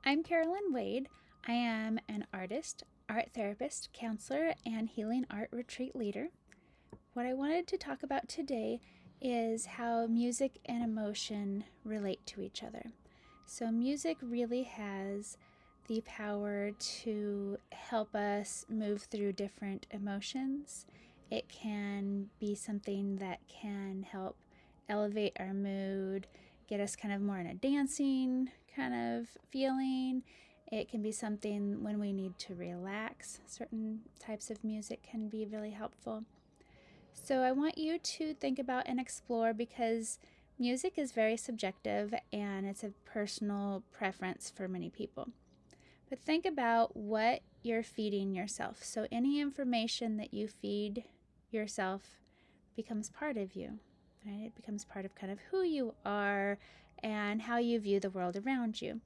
I'm Carolyn Wade. I am an artist, art therapist, counselor, and healing art retreat leader. What I wanted to talk about today is how music and emotion relate to each other. So, music really has the power to help us move through different emotions. It can be something that can help elevate our mood, get us kind of more in a dancing kind of feeling. It can be something when we need to relax. Certain types of music can be really helpful. So I want you to think about and explore because music is very subjective and it's a personal preference for many people. But think about what you're feeding yourself. So any information that you feed yourself becomes part of you, right? It becomes part of kind of who you are and how you view the world around you.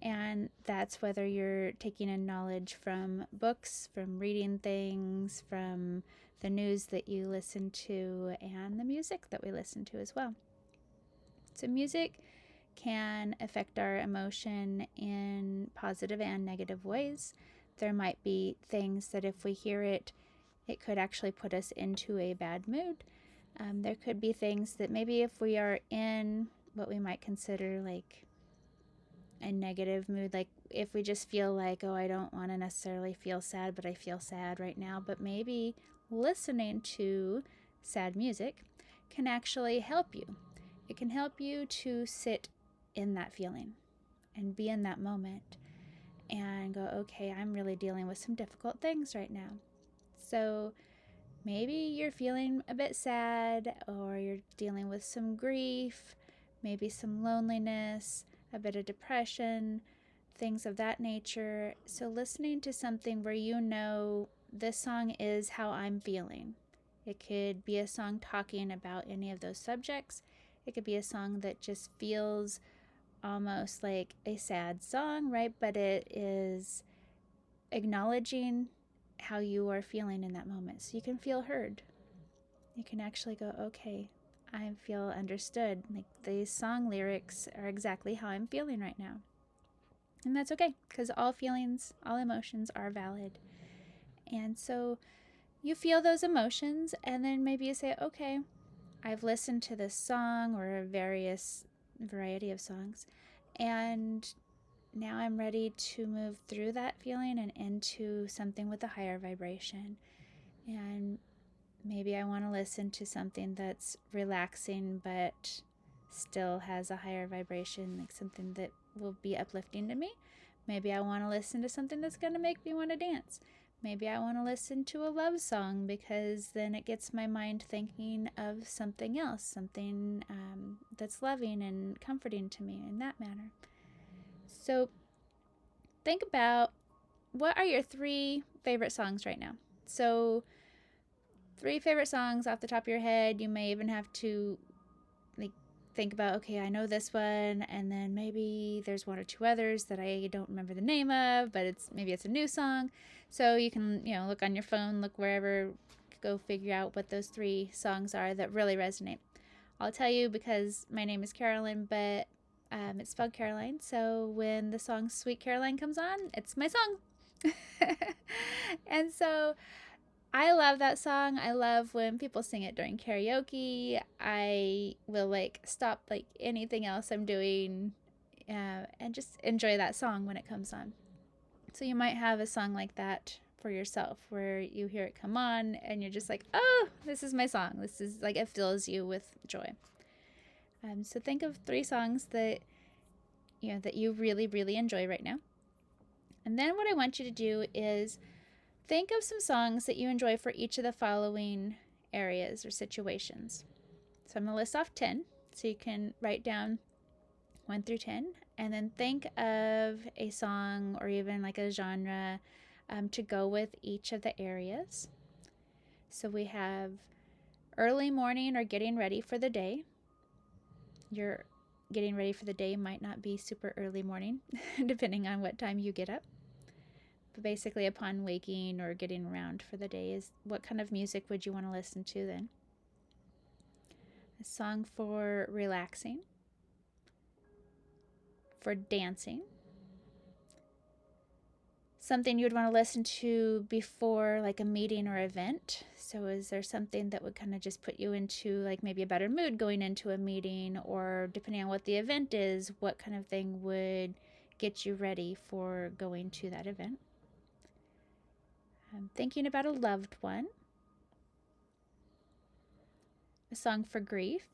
And that's whether you're taking in knowledge from books, from reading things, from the news that you listen to, and the music that we listen to as well. So, music can affect our emotion in positive and negative ways. There might be things that if we hear it, it could actually put us into a bad mood. There could be things that maybe if we are in what we might consider like a negative mood, like if we just feel like, oh, I don't want to necessarily feel sad, but I feel sad right now, but maybe listening to sad music can actually help you. It can help you to sit in that feeling and be in that moment and go, okay, I'm really dealing with some difficult things right now. So maybe you're feeling a bit sad or you're dealing with some grief, maybe some loneliness, a bit of depression, things of that nature. So listening to something where you know this song is how I'm feeling. It could be a song talking about any of those subjects. It could be a song that just feels almost like a sad song, right? But it is acknowledging how you are feeling in that moment. So you can feel heard. You can actually go, okay, I feel understood. Like these song lyrics are exactly how I'm feeling right now. And that's okay because all feelings, all emotions are valid. And so you feel those emotions, and then maybe you say, okay, I've listened to this song or a variety of songs, and now I'm ready to move through that feeling and into something with a higher vibration. And maybe I want to listen to something that's relaxing but still has a higher vibration, like something that will be uplifting to me. Maybe I want to listen to something that's going to make me want to dance. Maybe I want to listen to a love song because then it gets my mind thinking of something else, something that's loving and comforting to me in that manner. So think about what are your three favorite songs right now. So, three favorite songs off the top of your head. You may even have to like think about, okay, I know this one, and then maybe there's one or two others that I don't remember the name of, but maybe it's a new song. So you can, look on your phone, look wherever, go figure out what those three songs are that really resonate. I'll tell you because my name is Carolyn, but it's spelled Caroline. So when the song Sweet Caroline comes on, it's my song. And so I love that song. I love when people sing it during karaoke. I will like stop like anything else I'm doing and just enjoy that song when it comes on. So you might have a song like that for yourself where you hear it come on and you're just like, oh, this is my song. This is like it fills you with joy. So think of three songs that that you really really enjoy right now. And then what I want you to do is think of some songs that you enjoy for each of the following areas or situations. So I'm going to list off 10 so you can write down 1 through 10 and then think of a song or even like a genre to go with each of the areas. So we have early morning or getting ready for the day. Your getting ready for the day might not be super early morning depending on what time you get up. But basically, upon waking or getting around for the day, is what kind of music would you want to listen to then? A song for relaxing, for dancing, something you would want to listen to before like a meeting or event? So is there something that would kind of just put you into like maybe a better mood going into a meeting, or depending on what the event is, what kind of thing would get you ready for going to that event? Thinking about a loved one, a song for grief,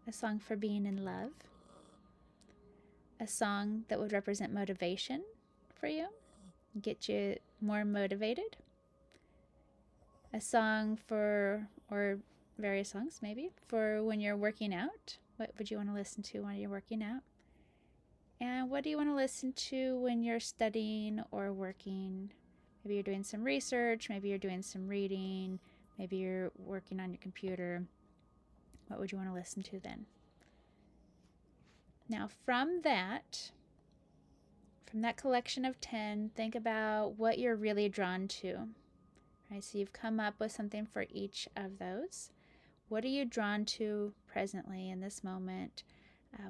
a song for being in love, a song that would represent motivation for you, get you more motivated, a song for, or various songs maybe, for when you're working out. What would you want to listen to when you're working out? And what do you want to listen to when you're studying or working? Maybe you're doing some research, maybe you're doing some reading, maybe you're working on your computer. What would you want to listen to then? Now from that collection of 10, think about what you're really drawn to. Right, so you've come up with something for each of those. What are you drawn to presently in this moment?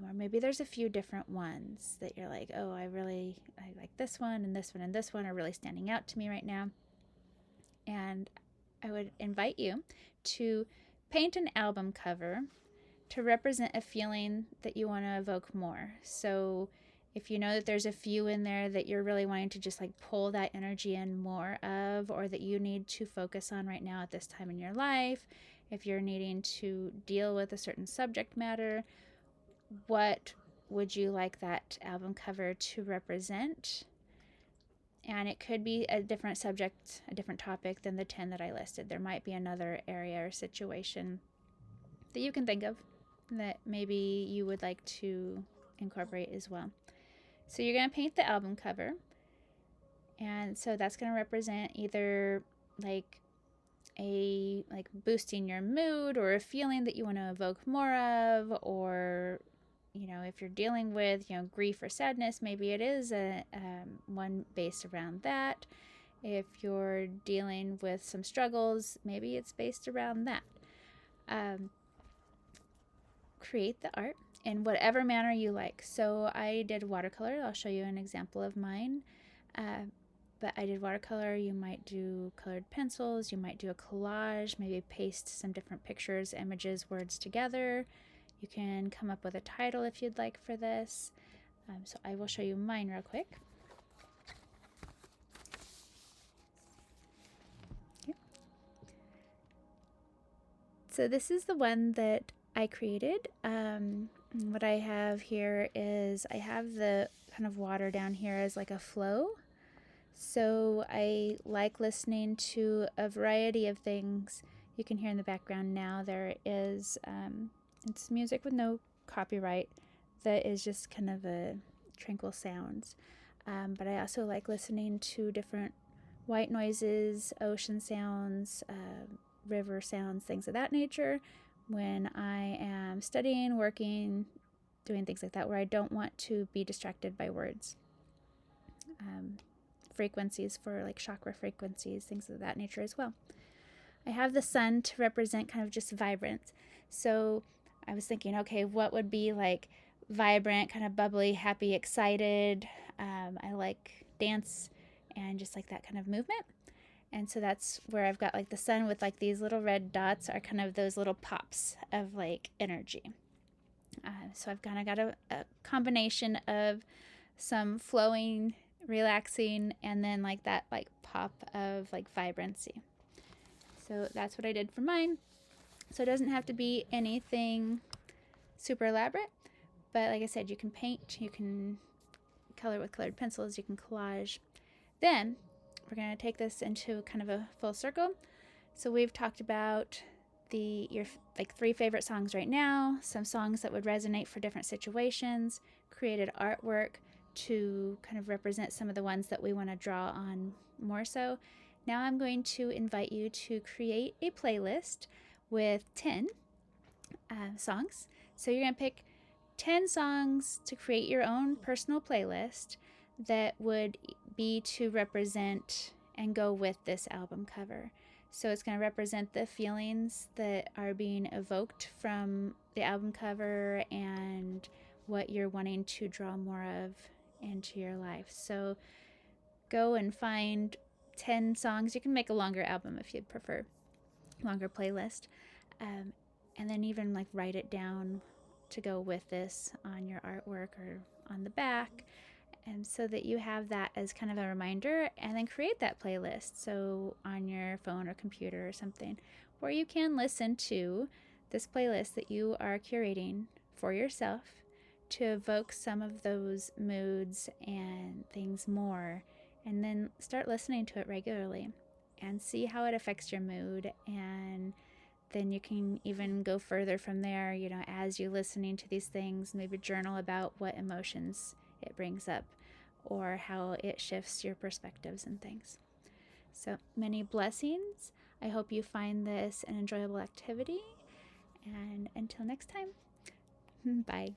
Or maybe there's a few different ones that you're like, oh, I like this one and this one and this one are really standing out to me right now. And I would invite you to paint an album cover to represent a feeling that you want to evoke more. So if you know that there's a few in there that you're really wanting to just like pull that energy in more of, or that you need to focus on right now at this time in your life, if you're needing to deal with a certain subject matter, what would you like that album cover to represent? And it could be a different subject, a different topic than the 10 that I listed. There might be another area or situation that you can think of that maybe you would like to incorporate as well. So you're going to paint the album cover, and so that's going to represent either like a boosting your mood, or a feeling that you want to evoke more of, or if you're dealing with grief or sadness, maybe it is a one based around that. If you're dealing with some struggles, maybe it's based around that. Create the art in whatever manner you like. So I did watercolor. I'll show you an example of mine. But I did watercolor. You might do colored pencils. You might do a collage, maybe paste some different pictures, images, words together. You can come up with a title if you'd like for this. So I will show you mine real quick. Okay. So this is the one that I created. What I have here is I have the kind of water down here as like a flow. So I like listening to a variety of things. You can hear in the background now there is, it's music with no copyright that is just kind of a tranquil sounds. But I also like listening to different white noises, ocean sounds, river sounds, things of that nature when I am studying, working, doing things like that, where I don't want to be distracted by words. Frequencies for like chakra frequencies, things of that nature as well. I have the sun to represent kind of just vibrance. So I was thinking, okay, what would be like vibrant, kind of bubbly, happy, excited? I like dance and just like that kind of movement. And so that's where I've got like the sun with like these little red dots are kind of those little pops of like energy. So I've kind of got a combination of some flowing, relaxing, and then like that like pop of like vibrancy. So that's what I did for mine. So it doesn't have to be anything super elaborate, but like I said, you can paint, you can color with colored pencils, you can collage. Then we're going to take this into kind of a full circle. So we've talked about your like 3 favorite songs right now, some songs that would resonate for different situations, created artwork to kind of represent some of the ones that we want to draw on more so. Now I'm going to invite you to create a playlist with 10 songs. So you're going to pick 10 songs to create your own personal playlist that would be to represent and go with this album cover. So it's going to represent the feelings that are being evoked from the album cover and what you're wanting to draw more of into your life. So go and find 10 songs. You can make a longer album if you'd prefer, longer playlist. Um, and then even like write it down to go with this on your artwork or on the back, and so that you have that as kind of a reminder, and then create that playlist so on your phone or computer or something where you can listen to this playlist that you are curating for yourself to evoke some of those moods and things more, and then start listening to it regularly and see how it affects your mood. And then you can even go further from there, as you're listening to these things, maybe journal about what emotions it brings up or how it shifts your perspectives and things. So many blessings. I hope you find this an enjoyable activity. And until next time, bye.